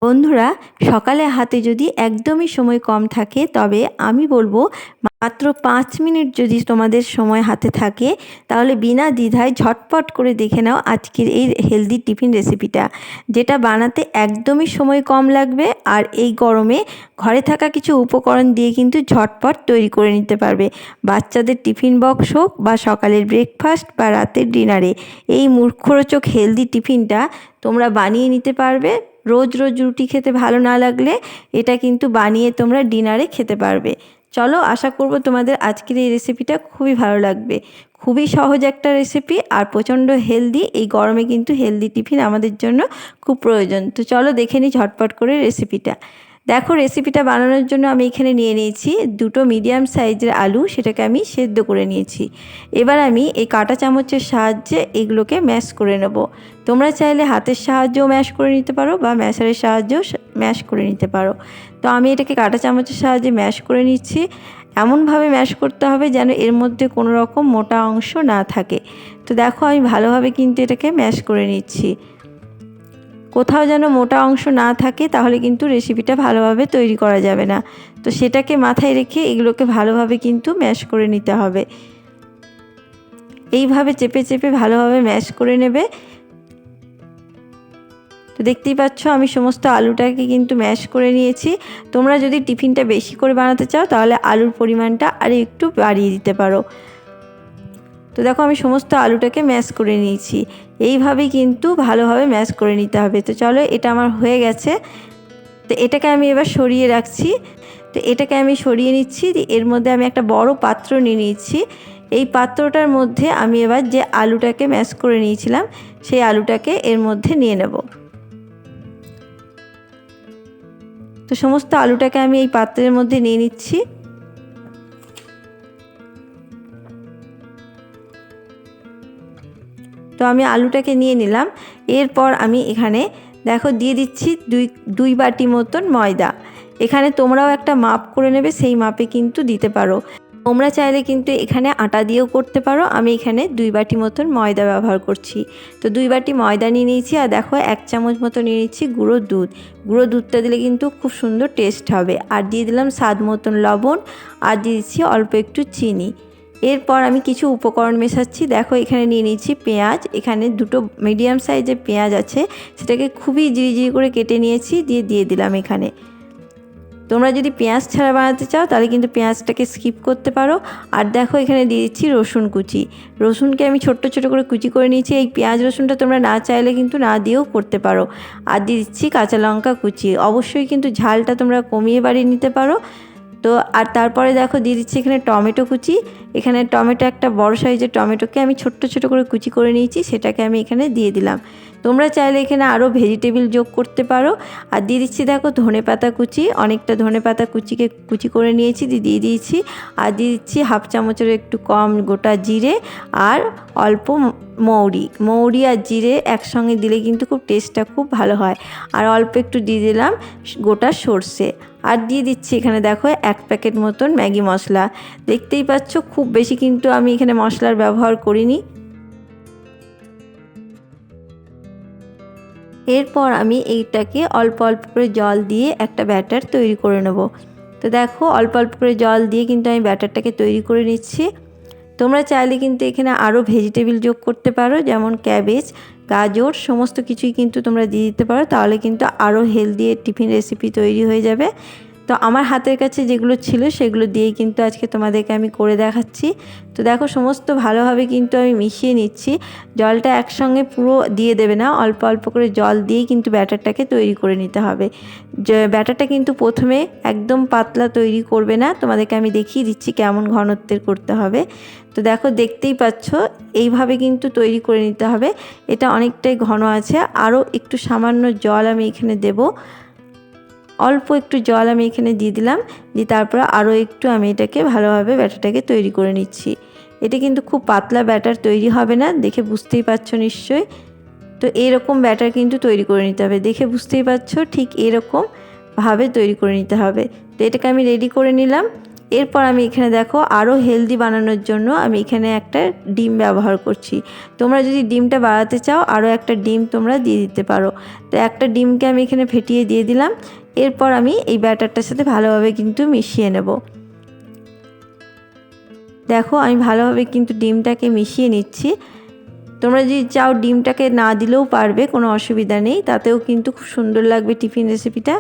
বন্ধুরা, সকালে হাতে যদি একদমই সময় কম থাকে তবে আমি বলবো মাত্র 5 মিনিট যদি তোমাদের সময় হাতে থাকে তাহলে বিনা দ্বিধায় ঝটপট করে দেখে নাও আজকের এই হেলদি টিফিন রেসিপিটা, যেটা বানাতে একদমই সময় কম লাগবে। আর এই গরমে ঘরে থাকা কিছু উপকরণ দিয়ে কিন্তু ঝটপট তৈরি করে নিতে পারবে। বাচ্চাদের টিফিন বক্স হোক বা সকালের ব্রেকফাস্ট বা রাতের ডিনারে এই মুখরোচক হেলদি টিফিনটা তোমরা বানিয়ে নিতে পারবে। রোজ রোজ রুটি খেতে ভালো না লাগলে এটা কিন্তু বানিয়ে তোমরা ডিনারে খেতে পারবে। চলো, আশা করব তোমাদের আজকের এই রেসিপিটা খুবই ভালো লাগবে। খুবই সহজ একটা রেসিপি আর প্রচণ্ড হেলদি। এই গরমে কিন্তু হেলদি টিফিন আমাদের জন্য খুব প্রয়োজন। তো চলো দেখে নিই ঝটপট করে রেসিপিটা। দেখো, রেসিপিটা বানানোর জন্য আমি এখানে নিয়ে নিয়েছি 2টো মিডিয়াম সাইজের আলু, সেটাকে আমি সেদ্ধ করে নিয়েছি। এবার আমি এই কাঁটা চামচের সাহায্যে এগুলোকে ম্যাশ করে নেব। তোমরা চাইলে হাতের সাহায্যেও ম্যাশ করে নিতে পারো বা ম্যাশারের সাহায্যেও ম্যাশ করে নিতে পারো। তো আমি এটাকে কাঁটা চামচের সাহায্যে ম্যাশ করে নিচ্ছি। এমনভাবে ম্যাশ করতে হবে যেন এর মধ্যে কোনো রকম মোটা অংশ না থাকে। তো দেখো, আমি ভালোভাবে কিন্তু এটাকে ম্যাশ করে নিচ্ছি। কোথাও যেন মোটা অংশ না থাকে, তাহলে কিন্তু রেসিপিটা ভালোভাবে তৈরি করা যাবে না। তো সেটাকে মাথায় রেখে এগুলোকে ভালোভাবে কিন্তু ম্যাশ করে নিতে হবে। এইভাবে চেপে চেপে ভালোভাবে ম্যাশ করে নেবে। তো দেখতেই পাচ্ছ আমি সমস্ত আলুটাকে কিন্তু ম্যাশ করে নিয়েছি। তোমরা যদি টিফিনটা বেশি করে বানাতে চাও তাহলে আলুর পরিমাণটা আরও একটু বাড়িয়ে দিতে পারো। তো দেখো, আমি সমস্ত আলুটাকে ম্যাশ করে নিয়েছি। এইভাবেই কিন্তু ভালোভাবে ম্যাশ করে নিতে হবে। তো চলো, এটা আমার হয়ে গেছে। তো এটাকে আমি এবার সরিয়ে রাখছি। তো এটাকে আমি সরিয়ে নিচ্ছি। এর মধ্যে আমি একটা বড় পাত্র নিয়ে নিচ্ছি। এই পাত্রটার মধ্যে আমি এবার যে আলুটাকে ম্যাশ করে নিয়েছিলাম সেই আলুটাকে এর মধ্যে নিয়ে নেব। তো সমস্ত আলুটাকে আমি এই পাত্রের মধ্যে নিয়ে নিচ্ছি। তো আমি আলুটাকে নিয়ে নিলাম। এরপর আমি এখানে দেখো দিয়ে দিচ্ছি দুই বাটি মতন ময়দা। এখানে তোমরাও একটা মাপ করে নেবে, সেই মাপে কিন্তু দিতে পারো। তোমরা চাইলে কিন্তু এখানে আটা দিয়েও করতে পারো। আমি এখানে 2 বাটি মতন ময়দা ব্যবহার করছি। তো 2 বাটি ময়দা নিয়ে নিয়েছি। আর দেখো, 1 চামচ মতো নিয়ে নিচ্ছি গুঁড়ো দুধ। গুঁড়ো দুধটা দিলে কিন্তু খুব সুন্দর টেস্ট হবে। আর দিয়ে দিলাম স্বাদ মতন লবণ, আর দিয়ে দিচ্ছি অল্প একটু চিনি। এরপর আমি কিছু উপকরণ মেশাচ্ছি। দেখো, এখানে নিয়ে নিচ্ছি পেঁয়াজ। এখানে 2টো মিডিয়াম সাইজের পেঁয়াজ আছে, সেটাকে খুবই জিরি করে কেটে নিয়েছি, দিয়ে দিলাম এখানে। তোমরা যদি পেঁয়াজ ছাড়া বানাতে চাও তাহলে কিন্তু পেঁয়াজটাকে স্কিপ করতে পারো। আর দেখো, এখানে দিয়ে দিচ্ছি রসুন কুচি। রসুনকে আমি ছোট্ট ছোট করে কুচি করে নিয়েছি। এই পেঁয়াজ রসুনটা তোমরা না চাইলে কিন্তু না দিয়েও করতে পারো। আর দিয়ে দিচ্ছি কাঁচা লঙ্কা কুচি। অবশ্যই কিন্তু ঝালটা তোমরা কমিয়ে বাড়িয়ে নিতে পারো। তো আর তারপরে দেখো দিয়ে দিচ্ছি এখানে টমেটো কুচি। এখানে টমেটো, একটা বড় সাইজের টমেটোকে আমি ছোট্ট ছোট করে কুচি করে নিয়েছি, সেটাকে আমি এখানে দিয়ে দিলাম। তোমরা চাইলে এখানে আরও ভেজিটেবল যোগ করতে পারো। আর দিয়ে দিচ্ছি দেখো ধনেপাতা কুচি। অনেকটা ধনেপাতা কুচি করে নিয়েছি, দিয়ে দিয়েছি। আর দিয়ে দিচ্ছি 1/2 চামচের একটু কম গোটা জিরে আর অল্প মৌরি আর জিরে একসঙ্গে দিলে কিন্তু খুব টেস্টটা খুব ভালো হয়। আর অল্প একটু দিয়ে দিলাম গোটা সর্ষে। আর দিয়ে দিচ্ছি এখানে দেখো 1 প্যাকেট মতন ম্যাগি মশলা। দেখতেই পাচ্ছ খুব বেশি কিন্তু আমি এখানে মশলার ব্যবহার করিনি। এরপর আমি এইটাকে অল্প অল্প করে জল দিয়ে একটা ব্যাটার তৈরি করে নেব। তো দেখো, অল্প অল্প করে জল দিয়ে কিন্তু আমি ব্যাটারটাকে তৈরি করে নিচ্ছি। তোমরা চাইলে কিন্তু এখানে আরও ভেজিটেবল যোগ করতে পারো, যেমন ক্যাবেজ, গাজর, সমস্ত কিছুই কিন্তু তোমরা দিয়ে দিতে পারো। তাহলে কিন্তু আরও হেলদি টিফিন রেসিপি তৈরি হয়ে যাবে। তো আমার হাতের কাছে যেগুলো ছিল সেগুলো দিয়েই কিন্তু আজকে তোমাদেরকে আমি করে দেখাচ্ছি। তো দেখো, সমস্ত ভালোভাবে কিন্তু আমি মিশিয়ে নিচ্ছি। জলটা একসঙ্গে পুরো দিয়ে দেবে না, অল্প অল্প করে জল দিয়েই কিন্তু ব্যাটারটাকে তৈরি করে নিতে হবে। ব্যাটারটা কিন্তু প্রথমে একদম পাতলা তৈরি করবে না, তোমাদেরকে আমি দেখিয়ে দিচ্ছি কেমন ঘনত্বের করতে হবে। তো দেখো, দেখতেই পাচ্ছ এইভাবে কিন্তু তৈরি করে নিতে হবে। এটা অনেকটাই ঘন আছে। আরও একটু সামান্য জল আমি এখানে দেব। অল্প একটু জল আমি এখানে দিয়ে দিলাম। দিয়ে তারপর আরও একটু আমি এটাকে ভালোভাবে ব্যাটারটাকে তৈরি করে নিচ্ছি। এটা কিন্তু খুব পাতলা ব্যাটার তৈরি হবে না, দেখে বুঝতেই পারছো নিশ্চয়ই। তো এরকম ব্যাটার কিন্তু তৈরি করে নিতে হবে। দেখে বুঝতেই পারছো ঠিক এরকম ভাবে তৈরি করে নিতে হবে। তো এটাকে আমি রেডি করে নিলাম। এরপর আমি এখানে দেখো আরও হেলদি বানানোর জন্য আমি এখানে একটা ডিম ব্যবহার করছি। তোমরা যদি ডিমটা বাড়াতে চাও আরও একটা ডিম তোমরা দিয়ে দিতে পারো। তো একটা ডিমকে আমি এখানে ফেটিয়ে দিয়ে দিলাম। এরপর আমি এই ব্যাটারটার সাথে ভালোভাবে কিন্তু মিশিয়ে নেব। দেখো আমি ভালোভাবে কিন্তু ডিমটাকে মিশিয়ে নিচ্ছি। তোমরা যদি চাও ডিমটাকে না দিলেও পারবে, কোনো অসুবিধা নেই, তাতেও কিন্তু খুব সুন্দর লাগবে টিফিন রেসিপিটা।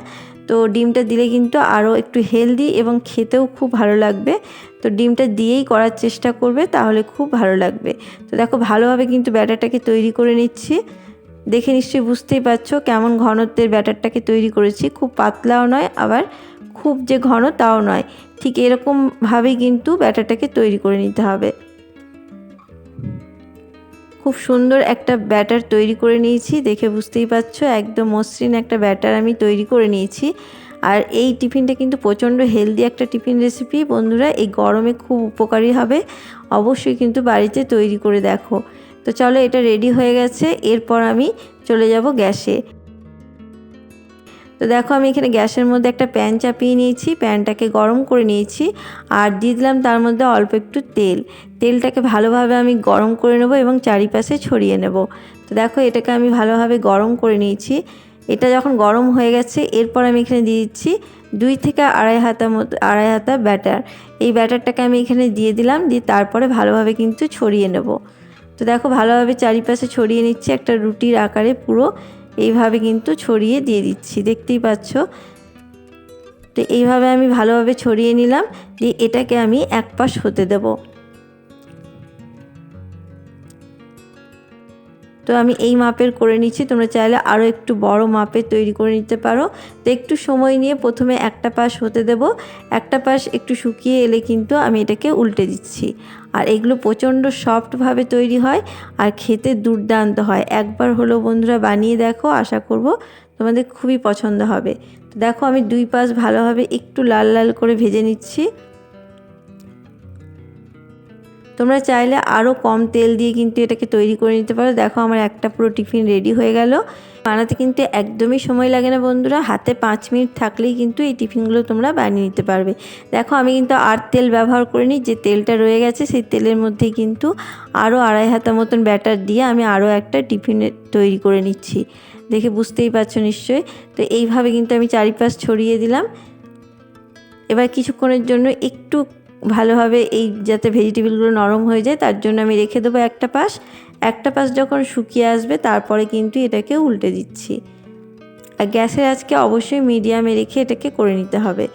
তো ডিমটা দিলে কিন্তু আরও একটু হেলদি এবং খেতেও খুব ভালো লাগবে। তো ডিমটা দিয়েই করার চেষ্টা করবে, তাহলে খুব ভালো লাগবে। তো দেখো ভালোভাবে কিন্তু ব্যাটারটাকে তৈরি করে নিচ্ছি। দেখে নিশ্চয়ই বুঝতেই পারছো কেমন ঘনত্বের ব্যাটারটাকে তৈরি করেছি। খুব পাতলাও নয়, আবার খুব যে ঘন তাও নয়, ঠিক এরকমভাবেই কিন্তু ব্যাটারটাকে তৈরি করে নিতে হবে। খুব সুন্দর একটা ব্যাটার তৈরি করে নিয়েছি, দেখে বুঝতেই পারছো একদম মসৃণ একটা ব্যাটার আমি তৈরি করে নিয়েছি। আর এই টিফিনটা কিন্তু প্রচণ্ড হেলদি একটা টিফিন রেসিপি বন্ধুরা, এই গরমে খুব উপকারী হবে। অবশ্যই কিন্তু বাড়িতে তৈরি করে দেখো। তো চলো, এটা রেডি হয়ে গেছে। এরপর আমি চলে যাব গ্যাসে। তো দেখো আমি এখানে গ্যাসের মধ্যে একটা প্যান চাপিয়ে নিয়েছি, প্যানটাকে গরম করে নিয়েছি আর দিয়ে দিলাম তার মধ্যে অল্প একটু তেল। তেলটাকে ভালোভাবে আমি গরম করে নেব এবং চারিপাশে ছড়িয়ে নেব। তো দেখো এটাকে আমি ভালোভাবে গরম করে নিয়েছি। এটা যখন গরম হয়ে গেছে, এরপর আমি এখানে দিয়ে দিচ্ছি 2 থেকে আড়াই হাতা ব্যাটার। এই ব্যাটারটাকে আমি এখানে দিয়ে দিলাম, দিয়ে তারপরে ভালোভাবে কিন্তু ছড়িয়ে নেব। তো দেখো ভালোভাবে চারিপাশে ছড়িয়ে নিচ্ছি, একটা রুটির আকারে পুরো এইভাবে কিন্তু ছড়িয়ে দিয়ে দিচ্ছি, দেখতেই পাচ্ছ। তো এইভাবে আমি ভালোভাবে ছড়িয়ে নিলাম, দিয়ে এটাকে আমি এক পাশ হতে দেব। তো আমি এই মাপের করে নিচ্ছি, তোমরা চাইলে আরও একটু বড় মাপের তৈরি করে নিতে পারো। তো একটু সময় নিয়ে প্রথমে একটা পাশ হতে দেব, একটা পাশ একটু শুকিয়ে এলে কিন্তু আমি এটাকে উল্টে দিচ্ছি। আর এগুলো প্রচণ্ড সফটভাবে তৈরি হয় আর খেতে দুর্দান্ত হয়। একবার হলো বন্ধুরা বানিয়ে দেখো, আশা করব তোমাদের খুবই পছন্দ হবে। তো দেখো আমি 2 পাশ ভালোভাবে একটু লাল লাল করে ভেজে নিচ্ছি। তোমরা চাইলে আরও কম তেল দিয়ে কিন্তু এটাকে তৈরি করে নিতে পারো। দেখো আমার একটা পুরো টিফিন রেডি হয়ে গেল। বানাতে কিন্তু একদমই সময় লাগে না বন্ধুরা, হাতে 5 মিনিট থাকলেই কিন্তু এই টিফিনগুলো তোমরা বানিয়ে নিতে পারবে। দেখো আমি কিন্তু আর তেল ব্যবহার করিনি, যে তেলটা রয়ে গেছে সেই তেলের মধ্যেই কিন্তু আরও আড়াই হাতা মতন ব্যাটার দিয়ে আমি আরও একটা টিফিন তৈরি করে নিচ্ছি। দেখে বুঝতেই পারছো নিশ্চয়ই। তো এইভাবে কিন্তু আমি চারিপাশ ছড়িয়ে দিলাম। এবার কিছুক্ষণের জন্য একটু ভালোভাবে এই যাতে ভেজিটেবলগুলো নরম হয়ে যায় তার জন্য আমি রেখে দেবো একটা পাশ। একটা পাশ যখন শুকিয়ে আসবে তারপরে কিন্তু এটাকে উল্টে দিচ্ছি। আর গ্যাসের আঁচকে অবশ্যই মিডিয়ামে রেখে এটাকে করে নিতে হবে,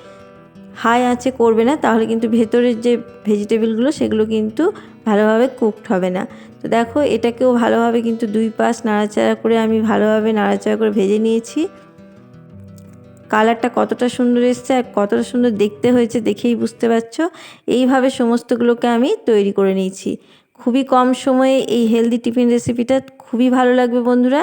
হাই আঁচে করবে না, তাহলে কিন্তু ভেতরের যে ভেজিটেবলগুলো সেগুলো কিন্তু ভালোভাবে কুকড হবে না। তো দেখো এটাকেও ভালোভাবে কিন্তু 2 পাশ নাড়াচাড়া করে আমি ভালোভাবে নাড়াচাড়া করে ভেজে নিয়েছি। কালারটা কতটা সুন্দর এসছে আর কতটা সুন্দর দেখতে হয়েছে দেখেই বুঝতে পারছো। এইভাবে সমস্তগুলোকে আমি তৈরি করে নিয়েছি। খুবই কম সময়ে এই হেলদি টিফিন রেসিপিটা খুবই ভালো লাগবে বন্ধুরা,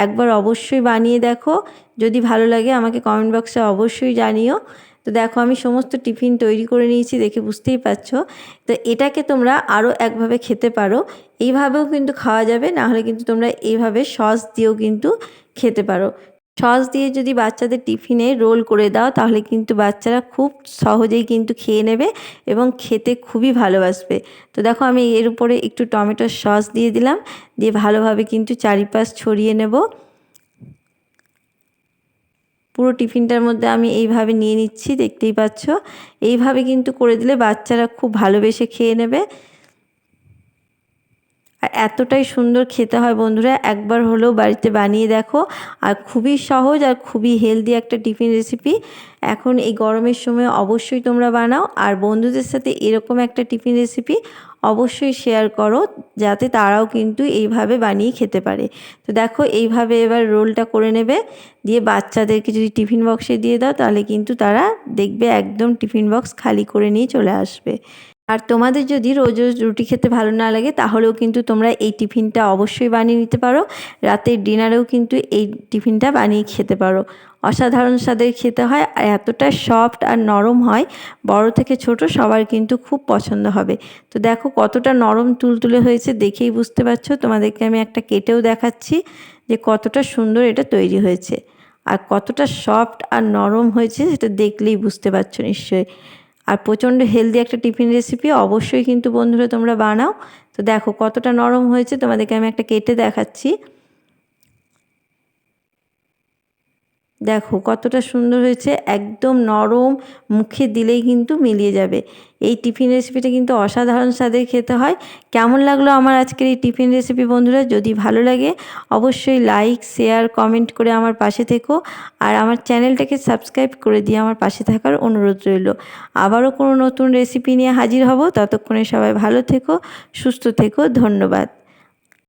একবার অবশ্যই বানিয়ে দেখো। যদি ভালো লাগে আমাকে কমেন্ট বক্সে অবশ্যই জানিও। তো দেখো আমি সমস্ত টিফিন তৈরি করে নিয়েছি, দেখে বুঝতেই পারছো। তো এটাকে তোমরা আরও একভাবে খেতে পারো, এইভাবেও কিন্তু খাওয়া যাবে, না হলে কিন্তু তোমরা এইভাবে সস দিয়েও কিন্তু খেতে পারো। সস দিয়ে যদি বাচ্চাদের টিফিনে রোল করে দাও তাহলে কিন্তু বাচ্চারা খুব সহজেই কিন্তু খেয়ে নেবে এবং খেতে খুবই ভালোবাসবে। তো দেখো আমি এর উপরে একটু টমেটোর সস দিয়ে দিলাম, দিয়ে ভালোভাবে কিন্তু চারিপাশ ছড়িয়ে নেব। পুরো টিফিনটার মধ্যে আমি এইভাবে নিয়ে নিচ্ছি, দেখতেই পাচ্ছ। এইভাবে কিন্তু করে দিলে বাচ্চারা খুব ভালোবেসে খেয়ে নেবে। আর এতটাই সুন্দর খেতে হয় বন্ধুরা, একবার হলেও বাড়িতে বানিয়ে দেখো। আর খুবই সহজ আর খুবই হেলদি একটা টিফিন রেসিপি। এখন এই গরমের সময় অবশ্যই তোমরা বানাও, আর বন্ধুদের সাথে এরকম একটা টিফিন রেসিপি অবশ্যই শেয়ার করো, যাতে তারাও কিন্তু এইভাবে বানিয়ে খেতে পারে। তো দেখো এইভাবে এবার রোলটা করে নেবে, দিয়ে বাচ্চাদেরকে যদি টিফিন বক্সে দিয়ে দাও তাহলে কিন্তু তারা দেখবে একদম টিফিন বক্স খালি করে নিয়ে চলে আসবে। আর তোমাদের যদি রোজ রোজ রুটি খেতে ভালো না লাগে তাহলেও কিন্তু তোমরা এই টিফিনটা অবশ্যই বানিয়ে নিতে পারো। রাতের ডিনারেও কিন্তু এই টিফিনটা বানিয়ে খেতে পারো। অসাধারণ স্বাদের খেতে হয় আর এতটা সফট আর নরম হয়, বড় থেকে ছোট সবার কিন্তু খুব পছন্দ হবে। তো দেখো কতটা নরম তুলতুলে হয়েছে, দেখেই বুঝতে পারছো। তোমাদেরকে আমি একটা কেটেও দেখাচ্ছি যে কতটা সুন্দর এটা তৈরি হয়েছে আর কতটা সফট আর নরম হয়েছে, সেটা দেখলেই বুঝতে পারছো নিশ্চয়ই। আর প্রচণ্ড হেলদি একটা টিফিন রেসিপি, অবশ্যই কিন্তু বন্ধুরা তোমরা বানাও। তো দেখো কতটা নরম হয়েছে, তোমাদেরকে আমি একটা কেটে দেখাচ্ছি। দেখো কতটা সুন্দর হয়েছে, একদম নরম, মুখে দিলেই কিন্তু মিলিয়ে যাবে। এই টিফিন রেসিপিটা কিন্তু অসাধারণ স্বাদের খেতে হয়। কেমন লাগলো আমার আজকের এই টিফিন রেসিপি বন্ধুরা? যদি ভালো লাগে অবশ্যই লাইক, শেয়ার, কমেন্ট করে আমার পাশে থেকো। আর আমার চ্যানেলটাকে সাবস্ক্রাইব করে দিয়ে আমার পাশে থাকার অনুরোধ রইল। আবারও কোনো নতুন রেসিপি নিয়ে হাজির হব, ততক্ষণে সবাই ভালো থেকো, সুস্থ থেকো। ধন্যবাদ।